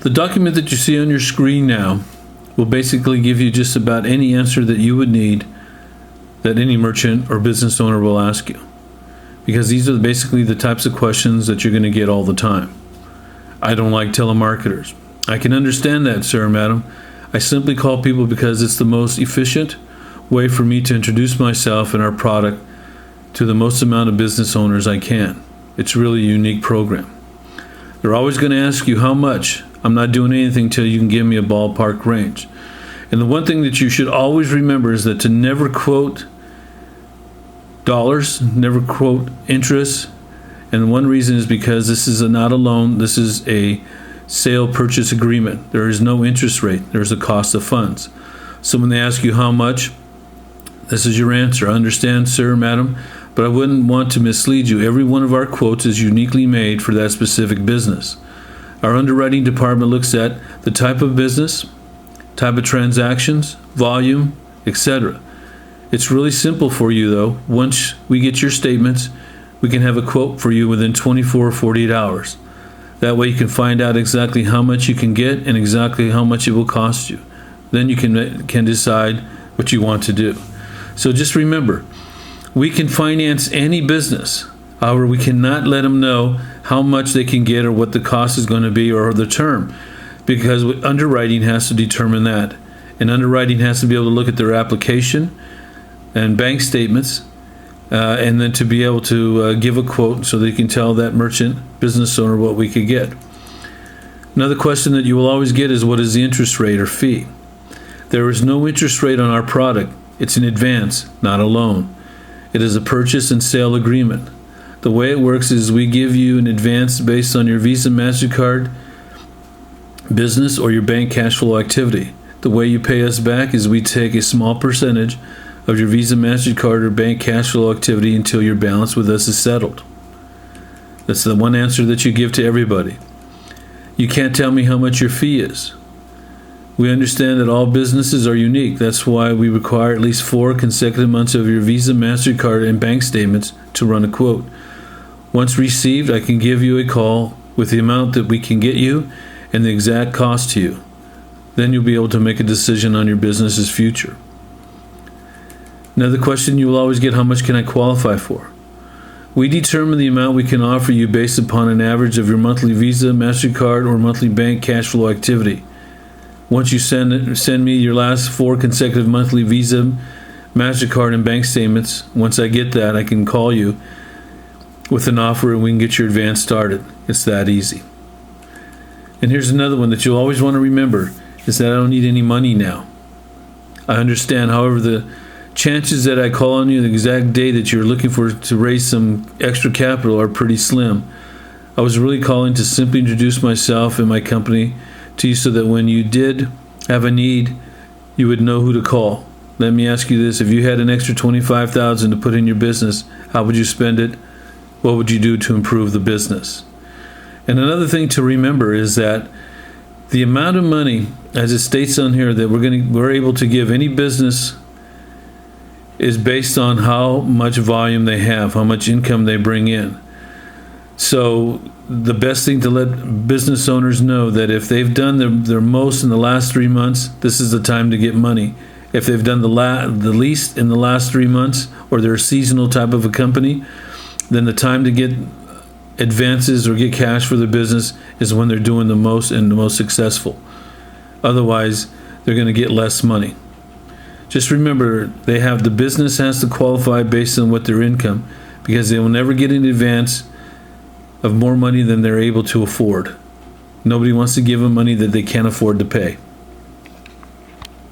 The document that you see on your screen now will basically give you just about any answer that you would need that any merchant or business owner will ask you. Because these are basically the types of questions that you're going to get all the time. I don't like telemarketers. I can understand that, sir or madam. I simply call people because it's the most efficient way for me to introduce myself and our product to the most amount of business owners I can. It's really a unique program. They're always going to ask you how much. I'm not doing anything till you can give me a ballpark range. And the one thing that you should always remember is that to never quote dollars, never quote interest. And one reason is because this is not a loan, this is a sale purchase agreement. There is no interest rate, there's a cost of funds. So when they ask you how much, this is your answer. I understand, sir, madam, but I wouldn't want to mislead you. Every one of our quotes is uniquely made for that specific business. Our underwriting department looks at the type of business, type of transactions, volume, etc. It's really simple for you, though. Once we get your statements, we can have a quote for you within 24 or 48 hours. That way you can find out exactly how much you can get and exactly how much it will cost you. Then you can decide what you want to do. So just remember, we can finance any business. However, we cannot let them know how much they can get or what the cost is going to be or the term, because underwriting has to determine that. And underwriting has to be able to look at their application and bank statements, and then to be able to give a quote so they can tell that merchant business owner what we could get. Another question that you will always get is, what is the interest rate or fee? There is no interest rate on our product. It's an advance, not a loan. It is a purchase and sale agreement. The way it works is we give you an advance based on your Visa, MasterCard, business, or your bank cash flow activity. The way you pay us back is we take a small percentage of your Visa, MasterCard, or bank cash flow activity until your balance with us is settled. That's the one answer that you give to everybody. You can't tell me how much your fee is. We understand that all businesses are unique. That's why we require at least 4 consecutive months of your Visa, MasterCard, and bank statements to run a quote. Once received, I can give you a call with the amount that we can get you and the exact cost to you. Then you'll be able to make a decision on your business's future. Another question you will always get, how much can I qualify for? We determine the amount we can offer you based upon an average of your monthly Visa, MasterCard, or monthly bank cash flow activity. Once you send me your last 4 consecutive monthly Visa, MasterCard, and bank statements, once I get that, I can call you with an offer and we can get your advance started. It's that easy. And here's another one that you'll always want to remember, is that I don't need any money now. I understand, however, the chances that I call on you the exact day that you're looking for to raise some extra capital are pretty slim. I was really calling to simply introduce myself and my company to you so that when you did have a need, you would know who to call. Let me ask you this: if you had an extra $25,000 to put in your business, how would you spend it? What would you do to improve the business? And another thing to remember is that the amount of money, as it states on here, that we're able to give any business is based on how much volume they have, how much income they bring in. So the best thing to let business owners know that if they've done their most in the last 3 months, this is the time to get money. If they've done the least in the last 3 months, or they're a seasonal type of a company, then the time to get advances or get cash for their business is when they're doing the most and the most successful. Otherwise, they're going to get less money. Just remember, the business has to qualify based on what their income, because they will never get an advance of more money than they're able to afford. Nobody wants to give them money that they can't afford to pay.